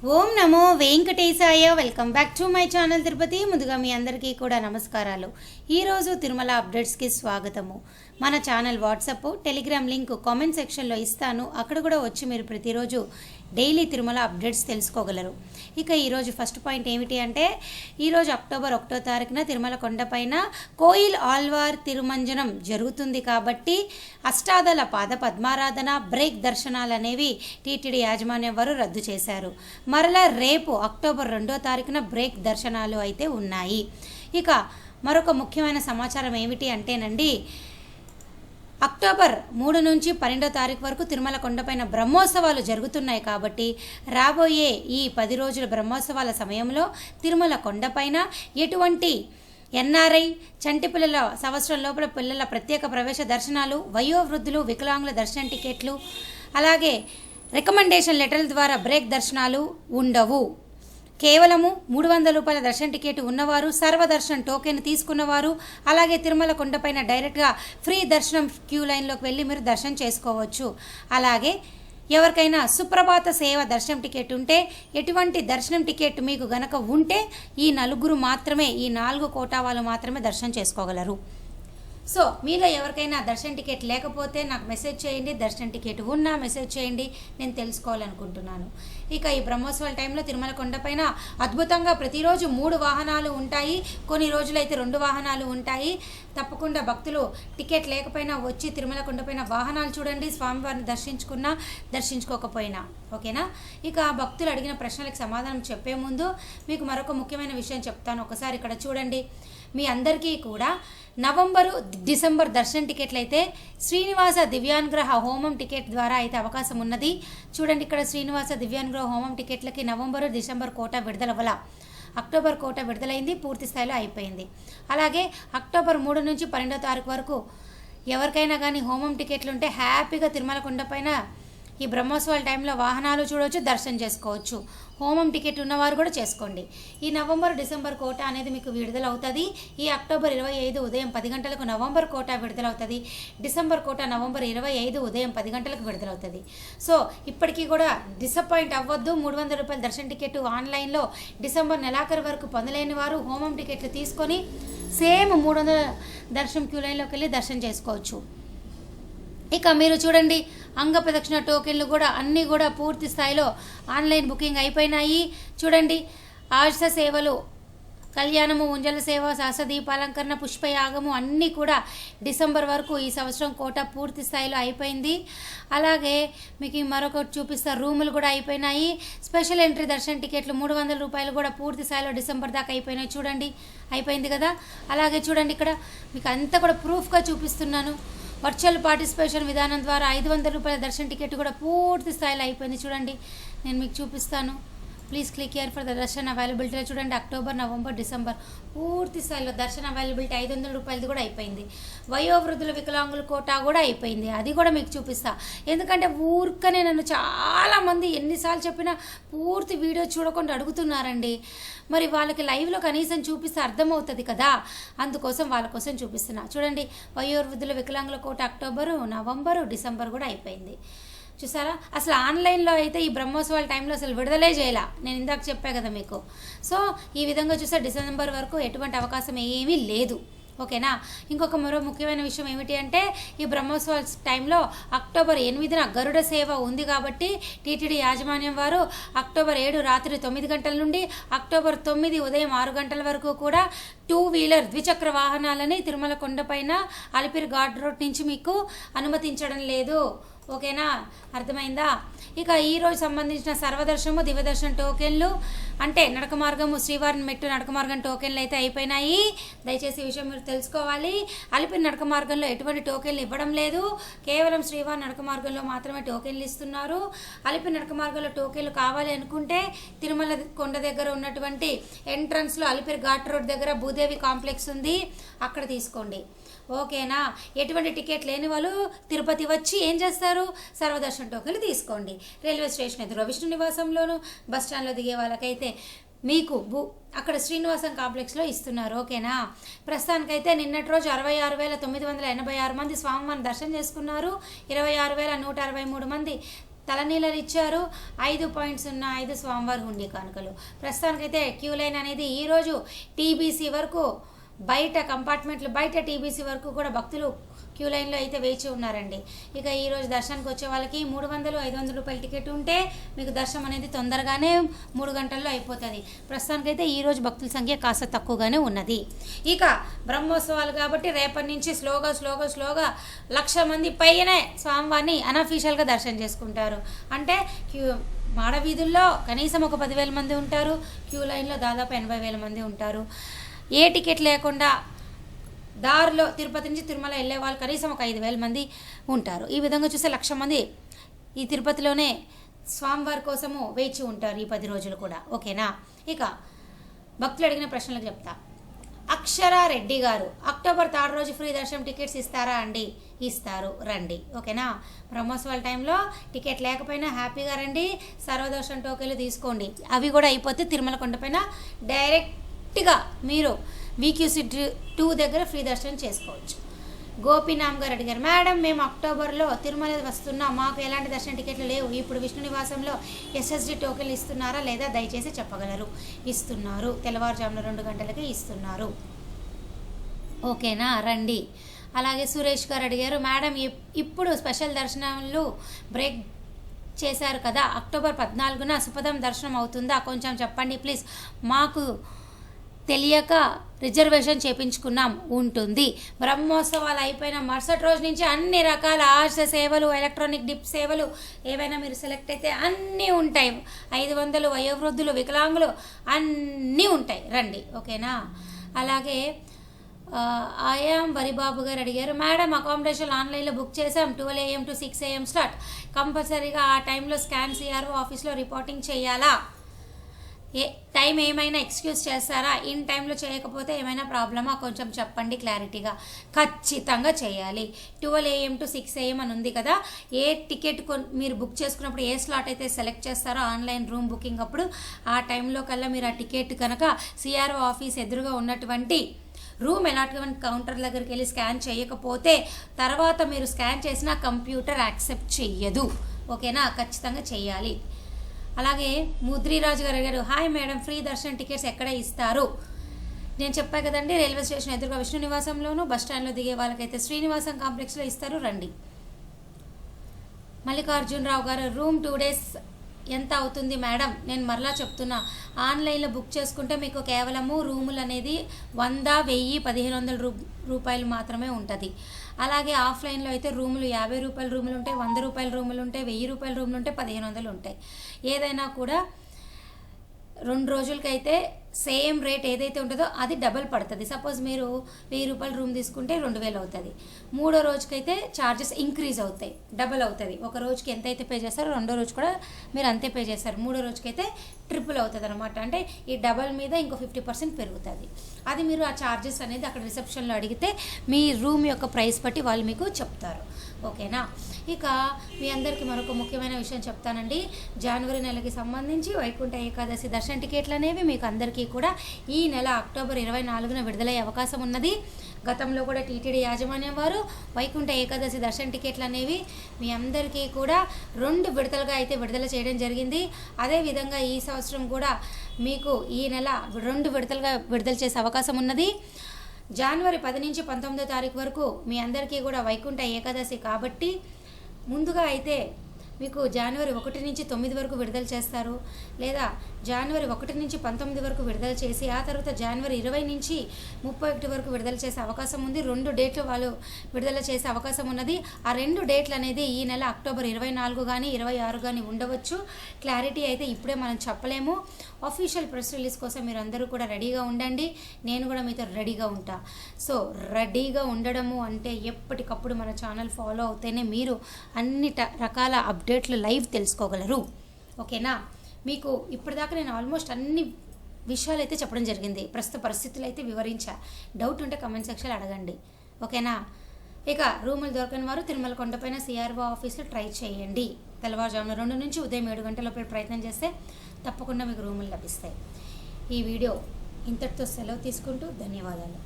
Om Namo Venkatesaya. Welcome back to my channel Tirupati. ముందుగా మీ అందరికీ కూడా నమస్కారాలు. ఈరోజు తిరుమల అప్డేట్స్కి స్వాగతము. మన channel WhatsApp, Telegram link comment సెక్షన్లో ఇస్తాను. అక్కడ కూడా వచ్చి మీరు ప్రతిరోజు డైలీ తిరుమల అప్డేట్స్ తెలుసుకోగలరు. ఇక ఈరోజు ఫస్ట్ పాయింట్ ఏమిటి అంటే, ఈరోజు అక్టోబర్ 1వ తారీఖున తిరుమల కొండపైన కోయిల్ ఆల్వార్ తిరుమంజనం జరుగుతుంది కాబట్టి అష్టాదళ పాద పద్మారాధన, బ్రేక్ దర్శనాలు అనేవి టీటీడీ యాజమాన్యం వారు రద్దు చేశారు. మరలా రేపు అక్టోబర్ 2వ తారీఖున బ్రేక్ దర్శనాలు అయితే ఉన్నాయి. ఇక మరొక ముఖ్యమైన సమాచారం ఏమిటి అంటేనండి, అక్టోబర్ 3 నుంచి 12వ తారీఖు వరకు తిరుమల కొండపైన బ్రహ్మోత్సవాలు జరుగుతున్నాయి కాబట్టి రాబోయే ఈ 10 రోజుల బ్రహ్మోత్సవాల సమయంలో తిరుమల కొండపైన ఎటువంటి ఎన్ఆర్ఐ, చంటి పిల్లల, సంవత్సరం లోపల పిల్లల ప్రత్యేక ప్రవేశ దర్శనాలు, వయోవృద్ధులు, వికలాంగుల దర్శన టికెట్లు, అలాగే రికమెండేషన్ లెటర్ల ద్వారా బ్రేక్ దర్శనాలు ఉండవు. కేవలము 300 రూపాయల దర్శన టికెట్ ఉన్నవారు, సర్వదర్శనం టోకెన్ తీసుకున్నవారు, అలాగే తిరుమల కొండపైన డైరెక్ట్గా ఫ్రీ దర్శనం క్యూ లైన్లోకి వెళ్ళి మీరు దర్శనం చేసుకోవచ్చు. అలాగే ఎవరికైనా సుప్రభాత సేవ దర్శనం టికెట్ ఉంటే, ఎటువంటి దర్శనం టికెట్ మీకు గనక ఉంటే ఈ నలుగురు మాత్రమే, ఈ 4 కోటా వాళ్ళు మాత్రమే దర్శనం చేసుకోగలరు. సో మీలో ఎవరికైనా దర్శన టికెట్ లేకపోతే నాకు మెసేజ్ చేయండి, దర్శన టికెట్ ఉన్నా మెసేజ్ చేయండి, నేను తెలుసుకోవాలనుకుంటున్నాను. ఇక ఈ బ్రహ్మోత్సవాల టైంలో తిరుమల కొండపైన అద్భుతంగా ప్రతిరోజు 3 వాహనాలు ఉంటాయి, కొన్ని రోజులైతే 2 వాహనాలు ఉంటాయి. తప్పకుండా భక్తులు టికెట్ లేకపోయినా వచ్చి తిరుమల కొండపైన వాహనాలు చూడండి, స్వామివారిని దర్శించుకున్నా దర్శించుకోకపోయినా, ఓకేనా. ఇక భక్తులు అడిగిన ప్రశ్నలకు సమాధానం చెప్పే ముందు మీకు మరొక ముఖ్యమైన విషయం చెప్తాను. ఒకసారి ఇక్కడ చూడండి. మీ అందరికీ కూడా నవంబరు, డిసెంబర్ దర్శన టికెట్లు అయితే శ్రీనివాస దివ్యానుగ్రహ హోమం టికెట్ ద్వారా అయితే అవకాశం ఉన్నది. చూడండి, ఇక్కడ శ్రీనివాస దివ్యానుగ్రహ హోమం టికెట్లకి నవంబరు, డిసెంబర్ కోటా విడుదలవ్వాల. అక్టోబర్ కోటా విడుదలైంది, పూర్తి స్థాయిలో అయిపోయింది. అలాగే అక్టోబర్ 3 నుంచి 12వ తారీఖు వరకు ఎవరికైనా కానీ హోమం టికెట్లు ఉంటే హ్యాపీగా తిరుమల కొండపైన ఈ బ్రహ్మోత్సవాల టైంలో వాహనాలు చూడవచ్చు, దర్శనం చేసుకోవచ్చు. హోమం టికెట్ ఉన్నవారు కూడా చేసుకోండి. ఈ నవంబర్, డిసెంబర్ కోటా అనేది మీకు విడుదలవుతుంది. ఈ అక్టోబర్ 25 ఉదయం 10 గంటలకు నవంబర్ కోటా విడుదలవుతుంది. డిసెంబర్ కోటా నవంబర్ 25 ఉదయం 10 గంటలకు విడుదలవుతుంది. సో ఇప్పటికీ కూడా డిసప్పాయింట్ అవ్వద్దు. 300 రూపాయల దర్శన టికెట్ ఆన్లైన్లో డిసెంబర్ నెలాఖరు వరకు పొందలేని వారు హోమం టికెట్లు తీసుకొని సేమ్ 300 దర్శనం క్యూ లైన్లోకి వెళ్ళి దర్శనం చేసుకోవచ్చు. ఇక మీరు చూడండి, అంగ ప్రదక్షిణ టోకెన్లు కూడా అన్నీ కూడా పూర్తి స్థాయిలో ఆన్లైన్ బుకింగ్ అయిపోయినాయి. చూడండి, ఆశ సేవలు, కళ్యాణము, ఉంజల సేవ, సహస్రదీపాలంకరణ, పుష్పయాగము అన్నీ కూడా డిసెంబర్ వరకు ఈ సంవత్సరం కోటా పూర్తి స్థాయిలో అయిపోయింది. అలాగే మీకు మరొకటి చూపిస్తా, రూములు కూడా అయిపోయినాయి. స్పెషల్ ఎంట్రీ దర్శన టికెట్లు 300 రూపాయలు కూడా పూర్తి స్థాయిలో డిసెంబర్ దాకా అయిపోయినాయి. చూడండి, అయిపోయింది కదా. అలాగే చూడండి, ఇక్కడ మీకు అంతా కూడా ప్రూఫ్గా చూపిస్తున్నాను. వర్చువల్ పార్టిసిపేషన్ విధానం ద్వారా 500 రూపాయల దర్శన టికెట్ కూడా పూర్తి స్థాయిలో అయిపోయింది. చూడండి, నేను మీకు చూపిస్తాను. Please click here for the Darshan availability. చూడండి, అక్టోబర్, నవంబర్, డిసెంబర్ పూర్తి స్థాయిలో దర్శన అవైలబిలిటీ 500 రూపాయలది కూడా అయిపోయింది. వయోవృద్ధుల, వికలాంగుల కోటా కూడా అయిపోయింది, అది కూడా మీకు చూపిస్తా. ఎందుకంటే ఊరికనే నన్ను చాలామంది ఎన్నిసార్లు చెప్పినా పూర్తి వీడియో చూడకుండా అడుగుతున్నారండి. మరి వాళ్ళకి లైవ్లో కనీసం చూపిస్తే అర్థమవుతుంది కదా, అందుకోసం వాళ్ళ కోసం చూపిస్తున్నా. చూడండి, వయోవృద్ధుల, వికలాంగుల కోటా అక్టోబరు, నవంబరు, డిసెంబర్ కూడా అయిపోయింది. చూసారా, అసలు ఆన్లైన్లో అయితే ఈ బ్రహ్మోత్సవాల టైంలో అసలు విడుదలే చేయాల, నేను ఇందాక చెప్పా కదా మీకు. సో ఈ విధంగా చూస్తే డిసెంబర్ వరకు ఎటువంటి అవకాశం ఏమీ లేదు, ఓకేనా. ఇంకొక మరో ముఖ్యమైన విషయం ఏమిటి అంటే, ఈ బ్రహ్మోత్సవాల టైంలో అక్టోబర్ 8న గరుడ సేవ ఉంది కాబట్టి టీటీడీ యాజమాన్యం వారు అక్టోబర్ 7 రాత్రి 9 గంటల నుండి అక్టోబర్ 9 ఉదయం 6 గంటల వరకు కూడా 2 వీలర్ ద్విచక్ర వాహనాలని తిరుమల కొండపైన అలిపిరి ఘాట్ రోడ్ నుంచి మీకు అనుమతించడం లేదు, ఓకేనా, అర్థమైందా. ఇక ఈరోజు సంబంధించిన సర్వదర్శనము, దివ్యదర్శనం టోకెన్లు అంటే నడక మార్గము, శ్రీవారిని మెట్టు నడక మార్గం టోకెన్లు అయితే అయిపోయినాయి. దయచేసి ఈ విషయం మీరు తెలుసుకోవాలి. అలిపిరి నడక మార్గంలో ఎటువంటి టోకెన్లు ఇవ్వడం లేదు, కేవలం శ్రీవారి నడక మార్గంలో మాత్రమే టోకెన్లు ఇస్తున్నారు. అలిపిరి నడక మార్గంలో టోకెన్లు కావాలి అనుకుంటే తిరుమల కొండ దగ్గర ఉన్నటువంటి ఎంట్రన్స్లో అలిపిరి ఘాట్ రోడ్ దగ్గర భూదేవి కాంప్లెక్స్ ఉంది, అక్కడ తీసుకోండి, ఓకేనా. ఎటువంటి టికెట్ లేని వాళ్ళు తిరుపతి వచ్చి ఏం చేస్తారు, సర్వదర్శన టోకెన్లు తీసుకోండి. రైల్వే స్టేషన్ ఎదురు విష్ణు నివాసంలోను, బస్ స్టాండ్లో దిగే వాళ్ళకైతే మీకు అక్కడ శ్రీనివాసం కాంప్లెక్స్లో ఇస్తున్నారు, ఓకేనా. ప్రస్తుతానికైతే నిన్నటి రోజు 66,986 మంది స్వామివారిని దర్శనం చేసుకున్నారు. 26,163 మంది తలనీళ్ళలు ఇచ్చారు. 5.05 స్వామివారి హుండీ కానుకలు. ప్రస్తుతానికైతే క్యూ లైన్ అనేది ఈరోజు టీబీసీ వరకు బయట కంపార్ట్మెంట్లు బయట టీబీసీ వరకు కూడా భక్తులు క్యూ లైన్లో అయితే వేచి ఉన్నారండి. ఇక ఈరోజు దర్శనానికి వచ్చే వాళ్ళకి 300-500 రూపాయల టికెట్ ఉంటే మీకు దర్శనం అనేది తొందరగానే 3 గంటల్లో అయిపోతుంది. ప్రస్తుతానికైతే ఈరోజు భక్తుల సంఖ్య కాస్త తక్కువగానే ఉన్నది. ఇక బ్రహ్మోత్సవాలు కాబట్టి రేపటి నుంచి స్లోగా 1,00,000 మంది పైనే స్వామివారిని అనఫీషియల్గా దర్శనం చేసుకుంటారు. అంటే మాడవీధుల్లో కనీసం ఒక 10,000 మంది ఉంటారు. క్యూ లైన్లో దాదాపు 80,000 మంది ఉంటారు. ఏ టికెట్ లేకుండా దారిలో తిరుపతి నుంచి తిరుమల వెళ్ళే వాళ్ళు కనీసం ఒక 5,000 మంది ఉంటారు. ఈ విధంగా చూస్తే 1,00,000 మంది ఈ తిరుపతిలోనే స్వామివారి కోసము వేచి ఉంటారు ఈ 10 రోజులు కూడా. ఓకేనా? ఇక భక్తులు అడిగిన ప్రశ్నలకు చెప్తా. అక్షరా రెడ్డి గారు, అక్టోబర్ 3 రోజు ఫ్రీ దర్శనం టికెట్స్ ఇస్తారా అండి? ఇస్తారు, రండి. ఓకేనా? బ్రహ్మోత్సవాల టైంలో టికెట్ లేకపోయినా హ్యాపీగా రండి. సర్వదర్శనం టోకెన్లు తీసుకోండి. అవి కూడా అయిపోతే తిరుమల కొండపైన డైరెక్ట్గా మీరు VQC 2 దగ్గర ఫ్రీ దర్శనం చేసుకోవచ్చు. గోపీనామ్ గారు అడిగారు, మేడం మేము అక్టోబర్లో తిరుమల వస్తున్నాం, మాకు ఎలాంటి దర్శన టికెట్లు లేవు, ఇప్పుడు విష్ణు నివాసంలో SSD టోకెన్లు ఇస్తున్నారా లేదా దయచేసి చెప్పగలరు? ఇస్తున్నారు, తెల్లవారుజామున 2 గంటలకే ఇస్తున్నారు. ఓకేనా? రండి. అలాగే సురేష్ గారు అడిగారు, మేడం ఇప్పుడు స్పెషల్ దర్శనాలు బ్రేక్ చేశారు కదా, అక్టోబర్ 14న సుపదం దర్శనం అవుతుందా? కొంచెం చెప్పండి ప్లీజ్, మాకు తెలియక రిజర్వేషన్ చేయించుకున్నాం. ఉంటుంది. బ్రహ్మోత్సవాలు అయిపోయిన మరుసటి రోజు నుంచి అన్ని రకాల ఆర్ష సేవలు, ఎలక్ట్రానిక్ డిప్ సేవలు ఏవైనా మీరు సెలెక్ట్ అయితే అన్నీ ఉంటాయి. 500 వయోవృద్ధులు, వికలాంగులు అన్నీ ఉంటాయి. రండి. ఓకేనా? అలాగే వరిబాబు గారు అడిగారు, మేడం అకామిడేషన్ ఆన్లైన్లో బుక్ చేసాం, 12 AM to 6 AM స్టార్ట్, కంపల్సరీగా ఆ టైంలో స్కాన్ CRO ఆఫీస్లో రిపోర్టింగ్ చేయాలా? టైం ఏమైనా ఎక్స్క్యూజ్ చేస్తారా? ఇన్ టైంలో చేయకపోతే ఏమైనా ప్రాబ్లమా? కొంచెం చెప్పండి క్లారిటీగా. ఖచ్చితంగా చేయాలి. 12 AM to 6 AM అని ఉంది కదా, ఏ టికెట్ మీరు బుక్ చేసుకున్నప్పుడు ఏ స్లాట్ అయితే సెలెక్ట్ చేస్తారో ఆన్లైన్ రూమ్ బుకింగ్ అప్పుడు ఆ టైంలో కల్లా మీరు ఆ టికెట్ కనుక CRO ఆఫీస్ ఎదురుగా ఉన్నటువంటి రూమ్ అలాట్మెంట్ కౌంటర్ దగ్గరికి వెళ్ళి స్కాన్ చేయకపోతే తర్వాత మీరు స్కాన్ చేసిన కంప్యూటర్ యాక్సెప్ట్ చెయ్యదు. ఓకేనా? ఖచ్చితంగా చేయాలి. అలాగే ముద్రిరాజు గారు, హాయ్ మేడం, ఫ్రీ దర్శనం టికెట్స్ ఎక్కడ ఇస్తారు? నేను చెప్పాను కదండి, రైల్వే స్టేషన్ ఎదురుగా విష్ణు నివాసంలోను, బస్ స్టాండ్లో దిగే వాళ్ళకైతే శ్రీనివాసం కాంప్లెక్స్లో ఇస్తారు. రండి. మల్లికార్జునరావు గారు, రూమ్ 2 days ఎంత అవుతుంది మేడం? నేను మరలా చెప్తున్నా, ఆన్లైన్లో బుక్ చేసుకుంటే మీకు కేవలము రూములు అనేది 100, 1000, 1,500 రూపాయలు మాత్రమే ఉంటుంది. అలాగే ఆఫ్లైన్లో అయితే రూములు 50 రూపాయల రూములు ఉంటాయి, 100 రూపాయల రూములు ఉంటాయి, 1000 రూపాయల రూములు ఉంటాయి, 1,500 ఉంటాయి. ఏదైనా కూడా 2 రోజులకైతే సేమ్ రేట్ ఏదైతే ఉంటుందో అది డబల్ పడుతుంది. సపోజ్ మీరు 1000 రూపాయల రూమ్ తీసుకుంటే 2,000 అవుతుంది. 3వ రోజుకైతే ఛార్జెస్ ఇంక్రీజ్ అవుతాయి, డబల్ అవుతుంది. ఒక రోజుకి ఎంత అయితే పే చేస్తారో 2వ రోజు కూడా మీరు అంతే పే చేస్తారు. 3వ రోజుకైతే ట్రిపుల్ అవుతుంది అనమాట. అంటే ఈ డబల్ మీద ఇంకో 50% పెరుగుతుంది. అది మీరు ఆ ఛార్జెస్ అనేది అక్కడ రిసెప్షన్లో అడిగితే మీ రూమ్ యొక్క ప్రైస్ బట్టి వాళ్ళు మీకు చెప్తారు. ఓకేనా? ఇక మీ అందరికీ మరొక ముఖ్యమైన విషయం చెప్తానండి. జనవరి నెలకి సంబంధించి వైకుంఠ ఏకాదశి దర్శన టికెట్లు అనేవి మీకు అందరికీ కూడా ఈ నెల అక్టోబర్ 24న విడుదలయ్యే అవకాశం ఉన్నది. గతంలో కూడా టీటీడీ యాజమాన్యం వారు వైకుంఠ ఏకాదశి దర్శన టికెట్లు అనేవి మీ అందరికీ కూడా 2 విడతలుగా అయితే విడుదల చేయడం జరిగింది. అదేవిధంగా ఈ సంవత్సరం కూడా మీకు ఈ నెల 2 విడతలుగా విడుదల చేసే అవకాశం ఉన్నది. జనవరి 10 నుంచి 19వ తారీఖు వరకు మీ అందరికీ కూడా వైకుంఠ ఏకాదశి కాబట్టి ముందుగా అయితే మీకు జనవరి 1 నుంచి 9 వరకు విడుదల చేస్తారు, లేదా జనవరి 1 నుంచి 19 వరకు విడుదల చేసి ఆ తర్వాత జనవరి 20 నుంచి 31 వరకు విడుదల చేసే అవకాశం ఉంది. 2 డేట్లు వాళ్ళు విడుదల చేసే అవకాశం ఉన్నది. ఆ 2 డేట్లు అనేది ఈ నెల అక్టోబర్ 24 కానీ 26 కానీ ఉండవచ్చు. క్లారిటీ అయితే ఇప్పుడే మనం చెప్పలేము. అఫీషియల్ ప్రెస్ రిలీజ్ కోసం మీరు అందరూ కూడా రెడీగా ఉండండి. నేను కూడా మీతో రెడీగా ఉంటా. సో రెడీగా ఉండడము అంటే ఎప్పటికప్పుడు మన ఛానల్ ఫాలో అవుతేనే మీరు అన్ని రకాల అప్డేట్లు లైవ్ తెలుసుకోగలరు. ఓకేనా? మీకు ఇప్పటిదాకా నేను ఆల్మోస్ట్ అన్ని విషయాలు అయితే చెప్పడం జరిగింది. ప్రస్తుత పరిస్థితులు అయితే వివరించా. డౌట్ ఉంటే కమెంట్ సెక్షన్లో అడగండి. ఓకేనా? ఇక రూములు దొరకని వారు తిరుమల కొండపైన CRO ఆఫీస్లో ట్రై చేయండి. తెల్లవారుజామున 2 నుంచి ఉదయం 7 గంటల లోపల ప్రయత్నం చేస్తే తప్పకుండా మీకు రూములు లభిస్తాయి. ఈ వీడియో ఇంతటితో సెలవు తీసుకుంటూ ధన్యవాదాలు.